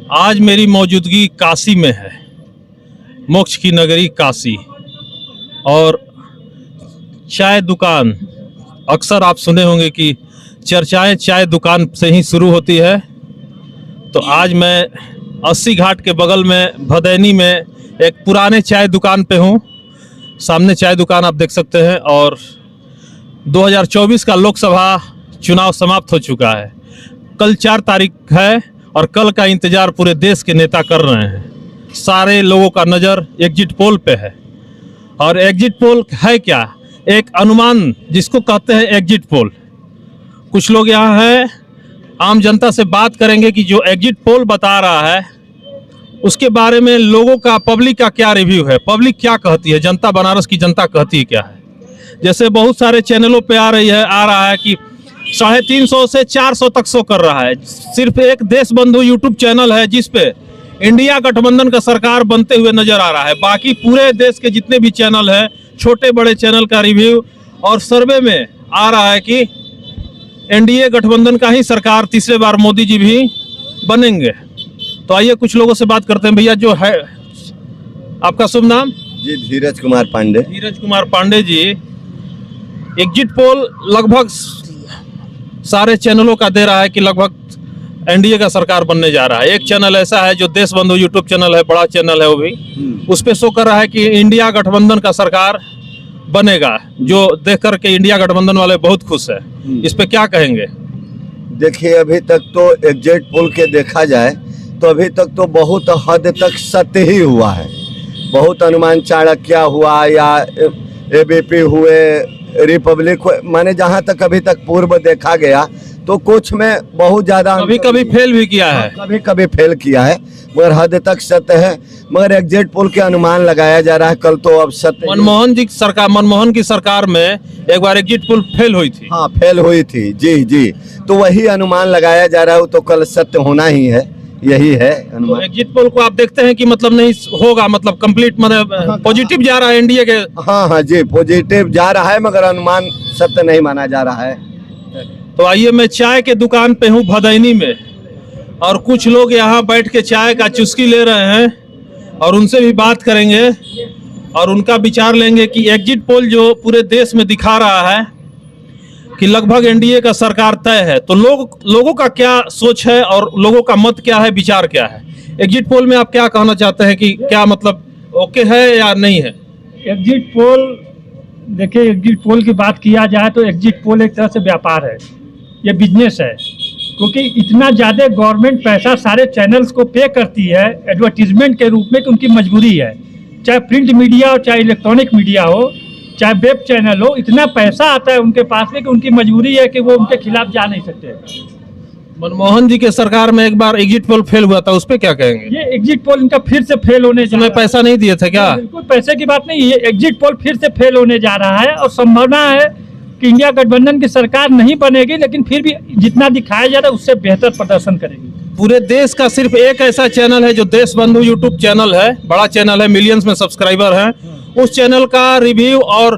आज मेरी मौजूदगी काशी में है, मोक्ष की नगरी काशी। और चाय दुकान, अक्सर आप सुने होंगे कि चर्चाएं चाय दुकान से ही शुरू होती है। तो आज मैं 80 घाट के बगल में भदैनी में एक पुराने चाय दुकान पे हूँ। सामने चाय दुकान आप देख सकते हैं। और 2024 का लोकसभा चुनाव समाप्त हो चुका है। कल 4 तारीख है और कल का इंतजार पूरे देश के नेता कर रहे हैं। सारे लोगों का नज़र एग्जिट पोल पे है। और एग्जिट पोल है क्या? एक अनुमान जिसको कहते हैं एग्जिट पोल। कुछ लोग यहाँ हैं, आम जनता से बात करेंगे कि जो एग्जिट पोल बता रहा है उसके बारे में लोगों का, पब्लिक का क्या रिव्यू है, पब्लिक क्या कहती है, जनता, बनारस की जनता कहती है क्या है। जैसे बहुत सारे चैनलों पे आ रहा है कि 350 से 400 तक शो कर रहा है। सिर्फ एक देश बंधु यूट्यूब चैनल है जिस पे इंडिया गठबंधन का सरकार बनते हुए नजर आ रहा है। बाकी पूरे देश के जितने भी चैनल हैं, छोटे बड़े चैनल का रिव्यू और सर्वे में आ रहा है कि एनडीए गठबंधन का ही सरकार तीसरे बार मोदी जी भी बनेंगे। तो आइए कुछ लोगों से बात करते हैं। भैया, जो है आपका शुभ नाम? जी, धीरज कुमार पांडे। धीरज कुमार पांडे जी, एग्जिट पोल लगभग सारे चैनलों का दे रहा है कि लगभग एनडीए का सरकार बनने जा रहा है। एक चैनल ऐसा है जो देश बंधु यूट्यूब चैनल है, बड़ा चैनल है वो भी, उस पे शो कर रहा है कि इंडिया गठबंधन का सरकार बनेगा, जो देख करके इंडिया गठबंधन वाले बहुत खुश है। इस पे क्या कहेंगे? देखिए, अभी तक तो एग्जिट पोल के देखा जाए तो अभी तक तो बहुत हद तक सत्य ही हुआ है। बहुत अनुमान चाणक्य हुआ या एबीपी हुए, रिपब्लिक हुए, माने जहाँ तक अभी तक पूर्व देखा गया तो कुछ में बहुत ज्यादा कभी कभी फेल भी किया है, कभी कभी फेल किया है, मगर हद तक सत्य है। मगर एग्जिट पोल के अनुमान लगाया जा रहा है। कल तो अब सत्य, मनमोहन की सरकार में एक बार एग्जिट पोल फेल हुई थी। हाँ, फेल हुई थी। जी जी, तो वही अनुमान लगाया जा रहा है, तो कल सत्य होना ही है, यही है अनुमान। तो एग्जिट पोल को आप देखते हैं कि मतलब नहीं होगा, मतलब कंप्लीट, मतलब पॉजिटिव जा रहा है एनडीए के? हाँ जी, पॉजिटिव जा रहा है, मगर अनुमान सत्य नहीं माना जा रहा है। तो आइए, मैं चाय के दुकान पे हूँ भदैनी में, और कुछ लोग यहाँ बैठ के चाय का चुस्की ले रहे हैं और उनसे भी बात करेंगे और उनका विचार लेंगे कि एग्जिट पोल जो पूरे देश में दिखा रहा है कि लगभग एनडीए का सरकार तय है, तो लोगों का क्या सोच है और लोगों का मत क्या है, विचार क्या है। एग्जिट पोल में आप क्या कहना चाहते हैं कि क्या मतलब ओके है या नहीं है? एग्जिट पोल, देखिए, एग्जिट पोल की बात किया जाए तो एग्जिट पोल एक तरह से व्यापार है, ये बिजनेस है। क्योंकि इतना ज़्यादा गवर्नमेंट पैसा सारे चैनल्स को पे करती है एडवर्टीजमेंट के रूप में कि उनकी मजबूरी है, चाहे प्रिंट मीडिया हो, चाहे इलेक्ट्रॉनिक मीडिया हो, चाहे वेब चैनल हो, इतना पैसा आता है उनके पास में कि उनकी मजबूरी है कि वो उनके खिलाफ जा नहीं सकते। मनमोहन जी के सरकार में एक बार एग्जिट पोल फेल हुआ था, उस पर क्या कहेंगे? ये एग्जिट पोल इनका फिर से फेल होने जा रहा है। पैसा नहीं दिए थे क्या? बिल्कुल पैसे की बात नहीं, ये एग्जिट पोल फिर से फेल होने जा रहा है और संभावना है कि इंडिया गठबंधन की सरकार नहीं बनेगी, लेकिन फिर भी जितना दिखाया जा रहा है उससे बेहतर प्रदर्शन करेगी। पूरे देश का सिर्फ एक ऐसा चैनल है जो देश बंधु यूट्यूब चैनल है, बड़ा चैनल है, मिलियंस में सब्सक्राइबर हैं। उस चैनल का रिव्यू और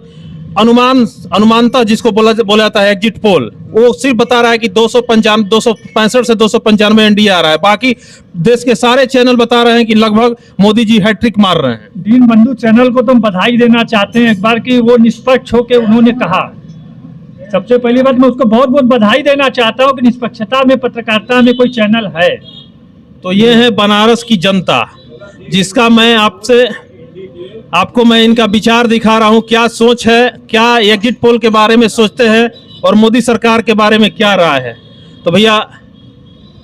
अनुमानता जिसको बोला जाता है एग्जिट पोल, वो सिर्फ बता रहा है कि 265 से 295 एनडीए आ रहा है। बाकी देश के सारे चैनल बता रहे हैं कि लगभग मोदी जी हैट्रिक मार रहे हैं। दीन बंधु चैनल को तो हम बधाई देना चाहते हैं एक बार कि वो निष्पक्ष होकर उन्होंने कहा। सबसे पहली बात मैं उसको बहुत बहुत बधाई देना चाहता हूँ कि निष्पक्षता में, पत्रकारिता में कोई चैनल है। तो ये है बनारस की जनता, जिसका मैं आपको मैं इनका विचार दिखा रहा हूँ। क्या सोच है, क्या एग्जिट पोल के बारे में सोचते हैं और मोदी सरकार के बारे में क्या राय है। तो भैया,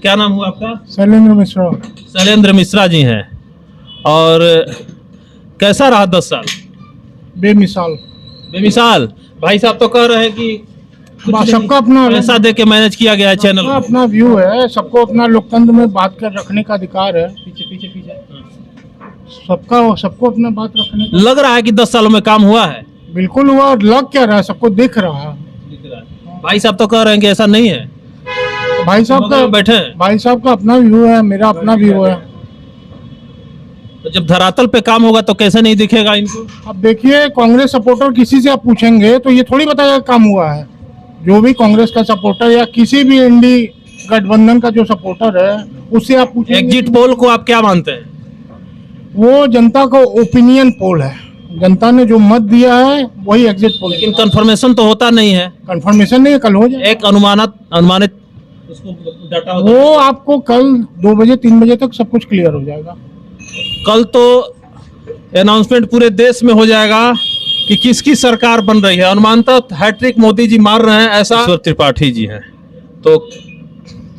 क्या नाम हुआ आपका? शैलेंद्र मिश्रा। शैलेंद्र मिश्रा जी हैं। और कैसा रहा 10 साल? बेमिसाल। भाई साहब तो कह रहे हैं कि सबका अपना पैसा दे के मैनेज किया गया है चैनल, अपना व्यू है, सबको अपना लोकतंत्र में बात कर रखने का अधिकार है। पीछे सबको अपना बात रखने का। लग रहा है कि 10 सालों में काम हुआ है। बिल्कुल हुआ, और लग क्या रहा है, सबको दिख रहा है। भाई साहब तो कह रहे हैं कि ऐसा नहीं है। भाई साहब का अपना व्यू है, मेरा अपना व्यू है। तो जब धरातल पे काम होगा तो कैसे नहीं दिखेगा इनको? अब देखिए, कांग्रेस सपोर्टर किसी से आप पूछेंगे तो ये थोड़ी बताएगा काम हुआ है। जो भी कांग्रेस का सपोर्टर या किसी भी गठबंधन का जो सपोर्टर है उससे आप पूछेंगे, एग्जिट पोल को आप क्या मानते हैं? वो जनता का ओपिनियन पोल है। जनता ने जो मत दिया है वही एग्जिट पोल। लेकिन कंफर्मेशन तो होता नहीं है, कंफर्मेशन नहीं है, कल हो जाए। एक अनुमानित उसको डाटा होता है। वो आपको कल 2 बजे 3 बजे तक सब कुछ क्लियर हो जाएगा। कल तो अनाउंसमेंट पूरे देश में हो जाएगा कि किसकी सरकार बन रही है। अनुमानतः हैट्रिक मोदी जी मार रहे हैं, ऐसा ईश्वर त्रिपाठी जी हैं। तो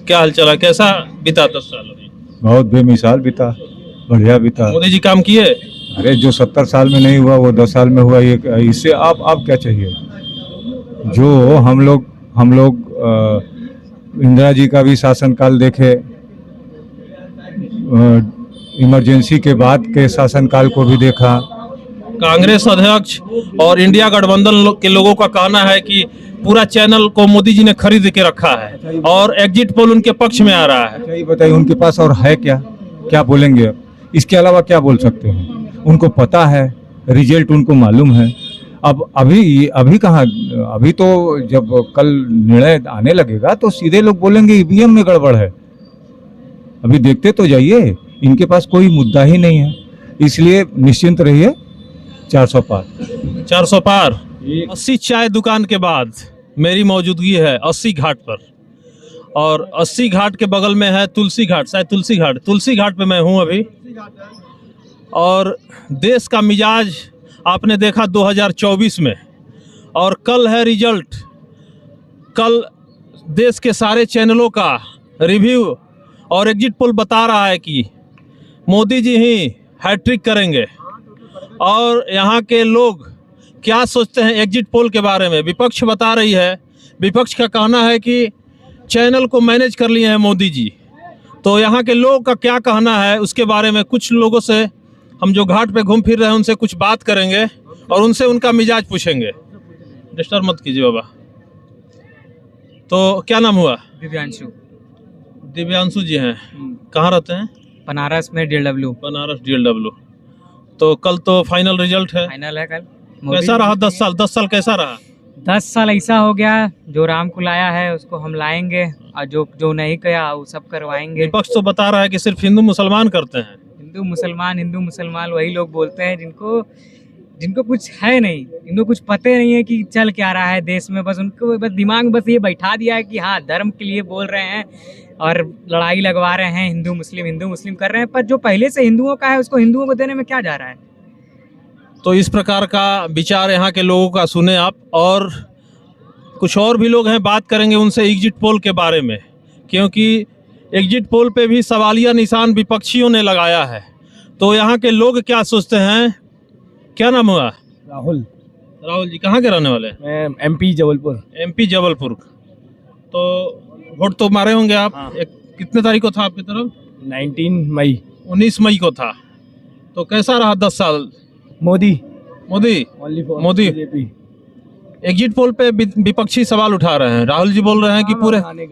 क्या हाल चला, कैसा बीता 10 साल? अभी बहुत बेमिसाल बीता, बढ़िया बीता। मोदी जी काम किए? अरे जो 70 साल में नहीं हुआ वो 10 साल में हुआ। ये इससे आप क्या चाहिए? जो हम लोग इंदिरा जी का भी शासनकाल देखे, इमरजेंसी के बाद के शासनकाल को भी देखा। कांग्रेस अध्यक्ष और इंडिया गठबंधन के लोगों का कहना है कि पूरा चैनल को मोदी जी ने खरीद के रखा है और एग्जिट पोल उनके पक्ष में आ रहा है। अच्छा ये बताइए, उनके पास और है क्या बोलेंगे? इसके अलावा क्या बोल सकते हैं? उनको पता है, रिजल्ट उनको मालूम है। अब अभी कहाँ, अभी तो जब कल निर्णय आने लगेगा तो सीधे लोग बोलेंगे ईवीएम में गड़बड़ है। अभी देखते तो जाइए, इनके पास कोई मुद्दा ही नहीं है, इसलिए निश्चिंत रहिए। 400 पार 400 पार। 80 चाय दुकान के बाद मेरी मौजूदगी है 80 घाट पर, और 80 घाट के बगल में है तुलसी घाट, शायद तुलसी घाट पे मैं हूँ अभी। और देश का मिजाज आपने देखा 2024 में, और कल है रिजल्ट। कल देश के सारे चैनलों का रिव्यू और एग्जिट पोल बता रहा है कि मोदी जी ही हैट्रिक करेंगे। और यहाँ के लोग क्या सोचते हैं एग्जिट पोल के बारे में? विपक्ष बता रही है, विपक्ष का कहना है कि चैनल को मैनेज कर लिए हैं मोदी जी। तो यहाँ के लोगों का क्या कहना है उसके बारे में कुछ लोगों से हम जो घाट पे घूम फिर रहे हैं उनसे कुछ बात करेंगे और उनसे उनका मिजाज पूछेंगे। डिस्टर्ब मत कीजिए बाबा। तो क्या नाम हुआ? दिव्यांशु जी हैं। कहाँ रहते हैं? बनारस में DLW। बनारस DLW। तो कल तो फाइनल रिजल्ट है। फाइनल है कल। कैसा रहा 10 साल? 10 साल कैसा रहा? 10 साल ऐसा हो गया, जो राम को लाया है उसको हम लाएंगे, और जो नहीं किया वो सब करवाएंगे। विपक्ष तो बता रहा है कि सिर्फ हिंदू मुसलमान करते हैं। हिंदू मुसलमान वही लोग बोलते हैं जिनको कुछ है नहीं, इनको कुछ पते नहीं है कि चल क्या रहा है देश में। बस उनको बस दिमाग में बस ये बैठा दिया है कि हाँ धर्म के लिए बोल रहे हैं और लड़ाई लगवा रहे हैं, हिंदू मुस्लिम कर रहे हैं। पर जो पहले से हिंदुओं का है उसको हिंदुओं को देने में क्या जा रहा है? तो इस प्रकार का विचार यहाँ के लोगों का सुने आप। और कुछ और भी लोग हैं, बात करेंगे उनसे एग्जिट पोल के बारे में, क्योंकि एग्जिट पोल पे भी सवालिया निशान विपक्षियों ने लगाया है। तो यहाँ के लोग क्या सोचते हैं? क्या नाम हुआ? राहुल जी। कहाँ के रहने वाले? मैं MP जबलपुर। तो वोट तो मारे होंगे आप? हाँ। कितने तारीख को था आपकी तरफ? 19 मई को था। तो कैसा रहा 10 साल? मोदी एग्जिट पोल पे विपक्षी सवाल उठा रहे हैं। राहुल जी बोल रहे हैं कि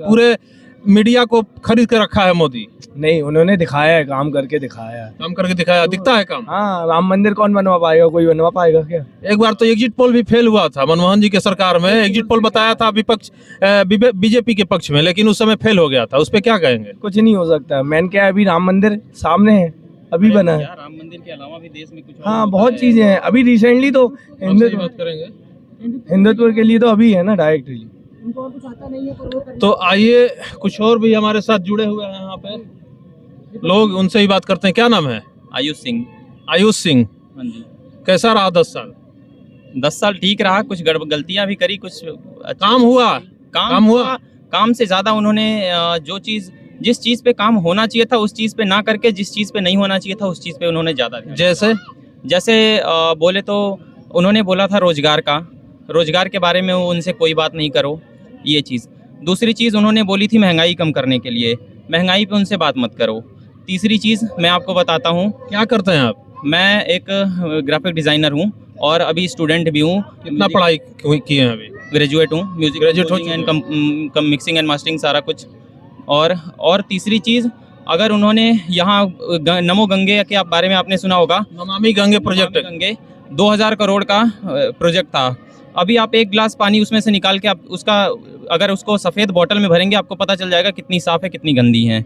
पूरे मीडिया को खरीद के रखा है मोदी। नहीं, उन्होंने दिखाया है, काम करके दिखाया है। दिखता है काम। हाँ, राम मंदिर कौन बनवा पाएगा? कोई बनवा पाएगा क्या? एक बार तो एग्जिट पोल भी फेल हुआ था मनमोहन जी के सरकार में। एग्जिट पोल बताया था विपक्ष बीजेपी के पक्ष में, लेकिन उस समय फेल हो गया था। उस पे क्या कहेंगे? कुछ नहीं हो सकता। मैंने क्या, अभी राम मंदिर सामने है, अभी बना है। राम मंदिर के अलावा भी देश में कुछ हाँ, बहुत चीजें हैं। अभी रिसेंटली तो हिंदुत्व के लिए तो अभी है ना डायरेक्टली। तो आइए कुछ और भी हमारे साथ जुड़े हुए हैं यहाँ पे लोग, उनसे ही बात करते हैं। क्या नाम है? आयुष सिंह। हाँ जी। कैसा रहा 10 साल? 10 साल ठीक रहा, कुछ गलतियां भी करी, कुछ काम हुआ। काम से ज्यादा उन्होंने जिस चीज पे काम होना चाहिए था उस चीज पे ना करके जिस चीज पे नहीं होना चाहिए था उस चीज पे उन्होंने ज्यादा दिया। जैसे बोले तो उन्होंने बोला था रोजगार के बारे में उनसे कोई बात नहीं करो, ये चीज़। दूसरी चीज़ उन्होंने बोली थी महंगाई कम करने के लिए, महंगाई पे उनसे बात मत करो। तीसरी चीज़ मैं आपको बताता हूँ। क्या करते हैं आप? मैं एक ग्राफिक डिज़ाइनर हूँ और अभी स्टूडेंट भी हूँ। कितना पढ़ाई की है अभी? ग्रेजुएट हूँ, music graduate and mixing and mastering सारा कुछ। और तीसरी चीज़, अगर उन्होंने यहाँ नमो गंगे के बारे में आपने सुना होगा, नमामि गंगे प्रोजेक्ट। 2000 करोड़ का प्रोजेक्ट था, अभी आप एक गिलास पानी उसमें से निकाल के आप उसका अगर उसको सफ़ेद बॉटल में भरेंगे आपको पता चल जाएगा कितनी साफ़ है कितनी गंदी है।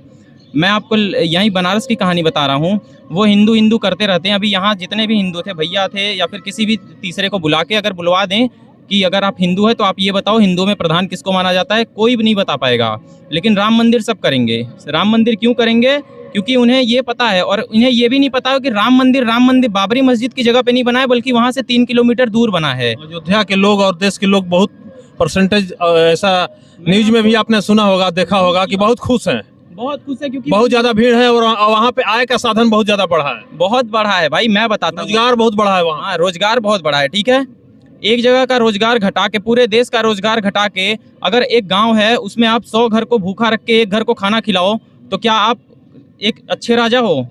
मैं आपको यहीं बनारस की कहानी बता रहा हूँ। वो हिंदू हिंदू करते रहते हैं। अभी यहाँ जितने भी हिंदू थे, भैया थे या फिर किसी भी तीसरे को बुला के अगर बुलवा दें कि अगर आप हिंदू है तो आप ये बताओ हिंदू में प्रधान किसको माना जाता है, कोई भी नहीं बता पाएगा। लेकिन राम मंदिर सब करेंगे। राम मंदिर क्यों करेंगे? क्योंकि उन्हें ये पता है, और उन्हें ये भी नहीं पता है कि राम मंदिर बाबरी मस्जिद की जगह पे नहीं बना है, बल्कि वहाँ से 3 किलोमीटर दूर बना है। अयोध्या के लोग और देश के लोग बहुत परसेंटेज ऐसा न्यूज में भी आपने सुना होगा, देखा होगा कि बहुत खुश हैं, बहुत खुश है क्योंकि बहुत ज्यादा भीड़ है और वहाँ पे आय का साधन बहुत ज्यादा बढ़ा है, बहुत बढ़ा है भाई। मैं बताता हूँ, रोजगार बहुत बढ़ा है वहाँ। हाँ, रोजगार बहुत बढ़ा है। ठीक है, एक जगह का रोजगार घटा के पूरे देश का रोजगार घटा के अगर एक गांव है उसमें आप 100 घर को भूखा रख के एक घर को खाना खिलाओ तो क्या आप एक अच्छे राजा हो?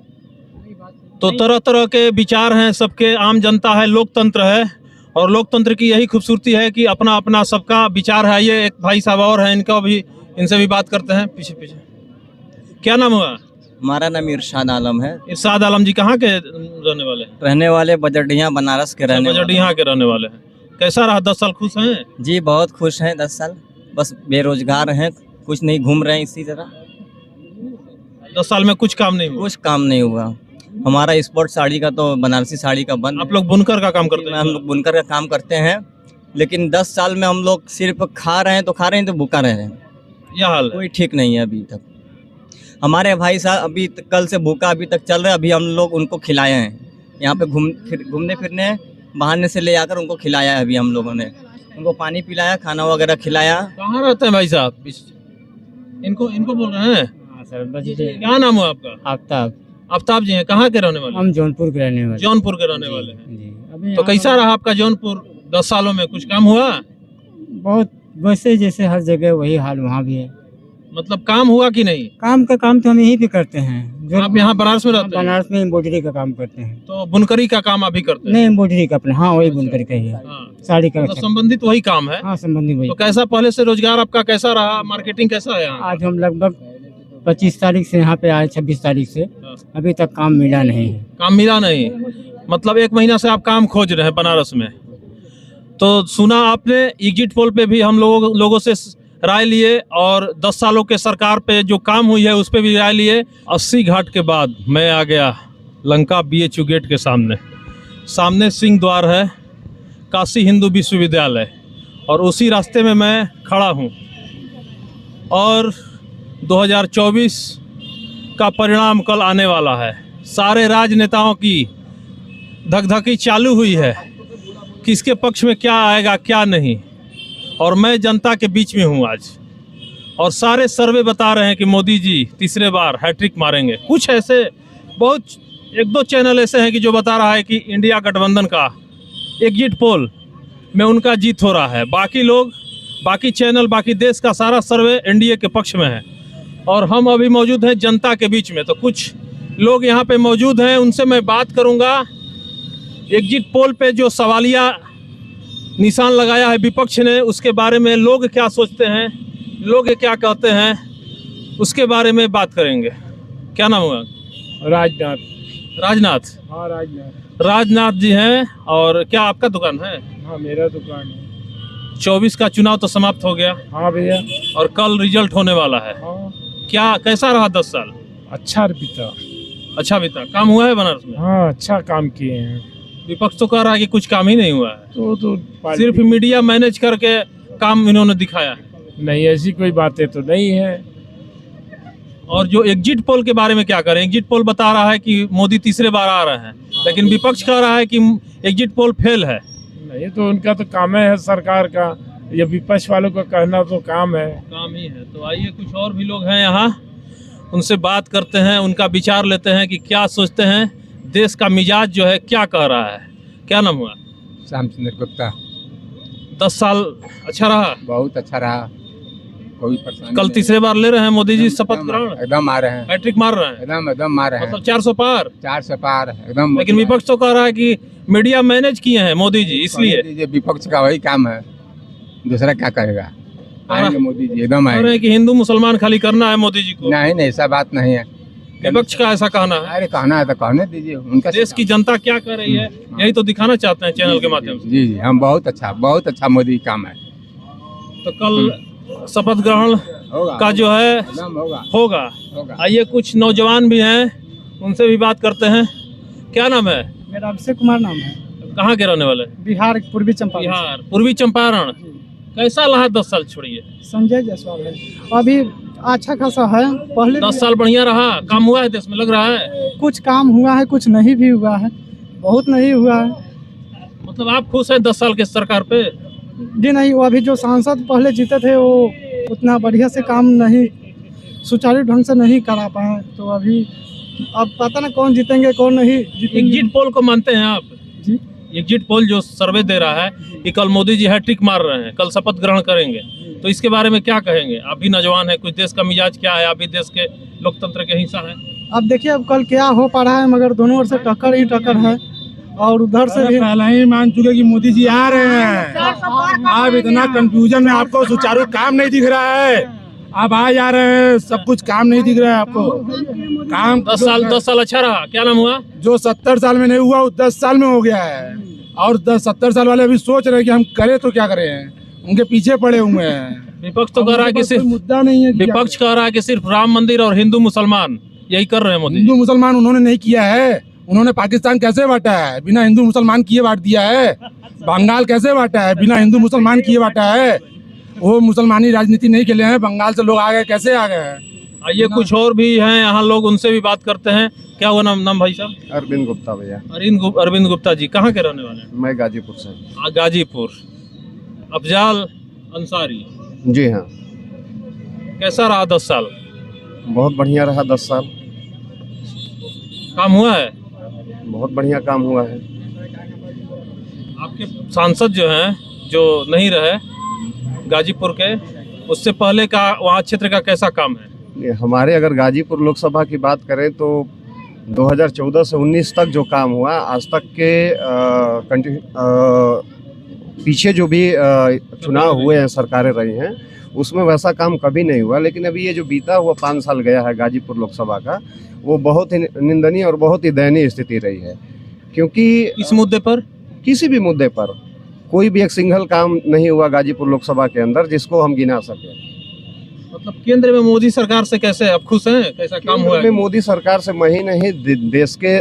तो तरह तरह के विचार हैं सबके, आम जनता है, लोकतंत्र है। और लोकतंत्र की यही खूबसूरती है कि अपना अपना सबका विचार है। ये एक भाई साहब और हैं, इनसे भी बात करते हैं। पीछे क्या नाम हुआ? हमारा नाम इरशाद आलम है। इरशाद आलम जी कहाँ के रहने वाले हैं? रहने वाले बजटिया बनारस के रहने वाले। बजटिया के रहने वाले हैं। कैसा रहा 10 साल? खुश हैं जी, बहुत खुश हैं। 10 साल बस बेरोजगार हैं, कुछ नहीं, घूम रहे हैं इसी तरह। 10 साल में कुछ काम नहीं हुआ? कुछ काम नहीं हुआ। हमारा स्पोर्ट साड़ी का तो बनारसी साड़ी का बंद। आप लोग बुनकर का काम करते हैं? हम लोग बुनकर का काम करते हैं, लेकिन 10 साल में हम लोग सिर्फ खा रहे हैं तो खा रहे हैं तो भूखा रह रहे हैं। यह हाल है। कोई ठीक नहीं है अभी तक। हमारे भाई साहब अभी कल से भूखा अभी तक चल रहे हैं। अभी हम लोग उनको खिलाए हैं, यहाँ पे घूमने फिरने बहाने से ले आकर उनको खिलाया है। अभी हम लोगों ने उनको पानी पिलाया, खाना वगैरह खिलाया। कहाँ रहते हैं भाई साहब? इनको बोल रहे हैं? क्या नाम हुआ आपका? आफ्ताब। आफ्ताब जी हैं। कहाँ के रहने वाले? हम जौनपुर के रहने वाले। जौनपुर के रहने वाले हैं। जी। अभी तो कैसा रहा आपका जौनपुर 10 सालों में? कुछ काम हुआ? बहुत वैसे जैसे हर जगह वही हाल वहाँ भी है। मतलब काम हुआ कि नहीं? काम तो हम यहीं पे करते हैं। जो आप यहाँ बनारस में रहते हैं? बनारस में एम्ब्रॉयडरी का काम करते हैं। तो बुनकरी का काम अभी करते हैं? नहीं, एम्ब्रॉयडरी का अपना। हाँ, वही बुनकरी का ही है। हाँ। साड़ी का मतलब संबंधित वही काम है? हाँ, संबंधी वही। तो कैसा पहले से रोजगार आपका कैसा रहा? मार्केटिंग कैसा है यहाँ? आज हम लगभग 25 तारीख से यहाँ पे आए, 26 तारीख से। अभी तक काम मिला नहीं है। काम मिला नहीं? मतलब 1 महीना से आप काम खोज रहे हैं बनारस में। तो सुना आपने, एग्जिट पोल पे भी हम लोगों से राय लिए और 10 सालों के सरकार पे जो काम हुई है उस पे भी राय लिए। 80 घाट के बाद मैं आ गया लंका BHU गेट के सामने सिंह द्वार है, काशी हिंदू विश्वविद्यालय, और उसी रास्ते में मैं खड़ा हूँ। और 2024 का परिणाम कल आने वाला है। सारे राजनेताओं की धकधकी चालू हुई है, किसके पक्ष में क्या आएगा क्या नहीं। और मैं जनता के बीच में हूँ आज, और सारे सर्वे बता रहे हैं कि मोदी जी तीसरे बार हैट्रिक मारेंगे। कुछ ऐसे बहुत 1-2 चैनल ऐसे हैं कि जो बता रहा है कि इंडिया गठबंधन का एग्जिट पोल में उनका जीत हो रहा है। बाकी लोग, बाकी चैनल, बाकी देश का सारा सर्वे एनडीए के पक्ष में है। और हम अभी मौजूद हैं जनता के बीच में। तो कुछ लोग यहाँ पे मौजूद हैं, उनसे मैं बात करूँगा। एग्जिट पोल पे जो सवालिया निशान लगाया है विपक्ष ने, उसके बारे में लोग क्या सोचते हैं, लोग क्या कहते हैं, उसके बारे में बात करेंगे। क्या नाम हुआ? राजनाथ। राजनाथ? हाँ, राजनाथ। राजनाथ जी हैं। और क्या आपका दुकान है? हाँ, मेरा दुकान है। 24 का चुनाव तो समाप्त हो गया। हाँ भैया। और कल रिजल्ट होने वाला है। हाँ। क्या कैसा रहा 10 साल? अच्छा बीता। अच्छा बीता। काम हुआ है बनारस में? हाँ, अच्छा काम किए हैं। विपक्ष तो कह रहा है कि कुछ काम ही नहीं हुआ है। तो सिर्फ मीडिया मैनेज करके काम इन्होंने दिखाया है। नहीं, ऐसी कोई बातें तो नहीं है। और जो एग्जिट पोल के बारे में क्या करें? एग्जिट पोल बता रहा है कि मोदी तीसरे बार आ रहे हैं, लेकिन विपक्ष कह रहा है कि एग्जिट पोल फेल है। नहीं, तो उनका तो काम है सरकार का, ये विपक्ष वालों का कहना तो काम है। काम ही है। तो आइए, कुछ और भी लोग हैं यहाँ, उनसे बात करते हैं, उनका विचार लेते हैं कि क्या सोचते हैं, देश का मिजाज जो है क्या कह रहा है। क्या नाम हुआ? श्यामचंद्र गुप्ता। 10 साल अच्छा रहा? बहुत अच्छा रहा, कोई परेशानी कल तीसरे बार ले रहे हैं मोदी जी शपथ ग्रहण? एकदम आ रहे हैं, हैट्रिक मार रहे हैं? एकदम मार रहे हैं। मतलब 400 पार? 400 पार एकदम। लेकिन विपक्ष तो कह रहा है कि मीडिया मैनेज किए हैं मोदी जी, इसलिए। विपक्ष का वही काम है, दूसरा क्या करेगा। आएंगे मोदी जी, एकदम कह रहे हैं कि हिंदू मुसलमान खाली करना है मोदी जी को। नहीं, ऐसा बात नहीं है। विपक्ष का ऐसा कहना है। अरे कहना है तो कहने दीजिए, उनका देश की जनता क्या कर रही है यही तो दिखाना चाहते हैं चैनल के माध्यम से। जी हम बहुत अच्छा मोदी काम है। तो कल शपथ ग्रहण का जो है होगा। आइए कुछ नौजवान भी हैं, उनसे भी बात करते हैं। क्या नाम है? मेरा अभिषेक कुमार नाम है। कहाँ के रहने वाले? बिहार पूर्वी चंपारण। बिहार पूर्वी चंपारण। कैसा रहा 10 साल? छोड़िए, संजय जायसवाल है। अभी अच्छा खासा है। पहले 10 साल बढ़िया रहा, काम हुआ है देश में, लग रहा है कुछ काम हुआ है, कुछ नहीं भी हुआ है, बहुत नहीं हुआ है। मतलब आप खुश हैं 10 साल के सरकार पे? जी नहीं, वो अभी जो सांसद पहले जीते थे वो उतना बढ़िया से काम नहीं, सुचारू ढंग से नहीं करा पाए। तो अभी अब पता ना कौन जीतेंगे कौन नहीं जीतेंगे। एग्जिट पोल को मानते हैं आप? जी, एग्जिट पोल जो सर्वे दे रहा है कि कल मोदी जी हैट्रिक मार रहे हैं, कल शपथ ग्रहण करेंगे, तो इसके बारे में क्या कहेंगे? आप भी नौजवान है, कुछ देश का मिजाज क्या है? आप भी देश के लोकतंत्र के हिस्सा है। अब देखिए अब कल क्या हो पा रहा है, मगर दोनों ओर से टक्कर ही टक्कर है। और उधर से भी पहले ही मान चुके कि मोदी जी आ रहे हैं। अब इतना कंफ्यूजन में आपको सुचारू काम नहीं दिख रहा है। अब आ जा रहे हैं, सब कुछ काम नहीं दिख रहा है आपको। काम 10 साल अच्छा रहा। क्या नाम हुआ? जो 70 साल में नहीं हुआ वो 10 साल में हो गया है। और 70 साल वाले अभी सोच रहे हैं कि हम करें तो क्या करें, उनके पीछे पड़े हुए हैं। विपक्ष तो कह रहा है कि सिर्फ मुद्दा नहीं है। विपक्ष कह रहा है कि सिर्फ राम मंदिर और हिंदू मुसलमान यही कर रहे हैं मोदी। हिंदू मुसलमान उन्होंने नहीं किया है। उन्होंने पाकिस्तान कैसे बांटा है? बिना हिंदू मुसलमान किए बांट दिया है। बंगाल कैसे बांटा है? बिना हिंदू मुसलमान किए बांटा है। वो मुसलमानी राजनीति नहीं खेले हैं। बंगाल से लोग आ गए, कैसे आ गए हैं? आइए कुछ और भी हैं यहाँ लोग, उनसे भी बात करते हैं। क्या हुआ नाम भाई साहब? अरविंद गुप्ता भैया। अरविंद गुप्ता जी कहाँ के रहने वाले हैं? मैं गाजीपुर से। गाजीपुर। अफजाल अंसारी जी हाँ। कैसा रहा 10 साल? बहुत बढ़िया रहा 10 साल। काम हुआ है? बहुत बढ़िया काम हुआ है। आपके सांसद जो हैं, जो नहीं रहे गाजीपुर के, उससे पहले का वहाँ क्षेत्र का कैसा काम है? हमारे अगर गाजीपुर लोकसभा की बात करें तो 2014 से 19 तक जो काम हुआ, आज तक के पीछे जो भी चुनाव हुए हैं, सरकारें रही हैं, उसमें वैसा काम कभी नहीं हुआ। लेकिन अभी ये जो बीता हुआ 5 साल गया है गाजीपुर लोकसभा का, वो बहुत ही निंदनीय और बहुत ही दयनीय स्थिति रही है। क्योंकि इस मुद्दे पर, किसी भी मुद्दे पर कोई भी एक सिंगल काम नहीं हुआ गाजीपुर लोकसभा के अंदर जिसको हम गिना सके। मतलब केंद्र में मोदी सरकार से कैसे आप खुश हैं? कैसा काम हुआ है? मोदी सरकार से मैं ही नहीं, देश के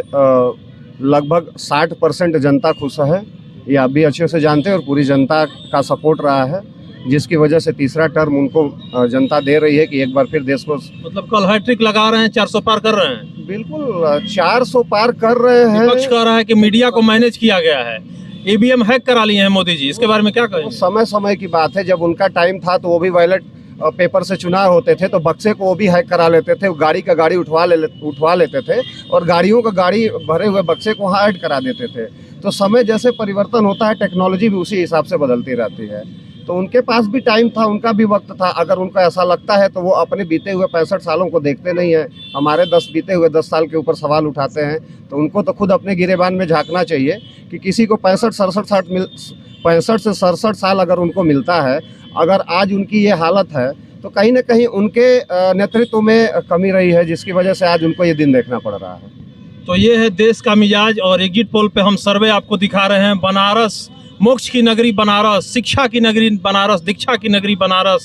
लगभग 60% जनता खुश है। ये आप भी अच्छे से जानते हैं और पूरी जनता का सपोर्ट रहा है, जिसकी वजह से तीसरा टर्म उनको जनता दे रही है कि एक बार फिर देश को, मतलब कल हैट्रिक लगा रहे हैं, 400 पार कर रहे हैं। बिल्कुल 400 पार कर रहे हैं। विपक्ष कह रहा है कि मीडिया को मैनेज किया गया है, ईवीएम हैक करा लिए हैं मोदी जी, इसके बारे में क्या कहें? समय समय की बात है, जब उनका टाइम था तो वो भी बैलेट पेपर से चुनाव होते थे तो बक्से को वो भी हैक करा लेते थे, गाड़ी का गाड़ी उठवा लेते थे और गाड़ियों का गाड़ी भरे हुए बक्से को वहाँ ऐड करा देते थे। तो समय जैसे परिवर्तन होता है, टेक्नोलॉजी भी उसी हिसाब से बदलती रहती है। तो उनके पास भी टाइम था, उनका भी वक्त था। अगर उनको ऐसा लगता है तो वो अपने बीते हुए 65 सालों को देखते नहीं है, हमारे बीते हुए 10 साल के ऊपर सवाल उठाते हैं। तो उनको तो खुद अपने गिरेबान में झांकना चाहिए कि किसी को 65 से 67 साल अगर उनको मिलता है, अगर आज उनकी ये हालत है तो कहीं ना कहीं उनके नेतृत्व में कमी रही है, जिसकी वजह से आज उनको ये दिन देखना पड़ रहा है। तो ये है देश का मिजाज। और एग्जिट पोल पे हम सर्वे आपको दिखा रहे हैं। बनारस मोक्ष की नगरी बनारस, शिक्षा की नगरी बनारस, दीक्षा की नगरी बनारस,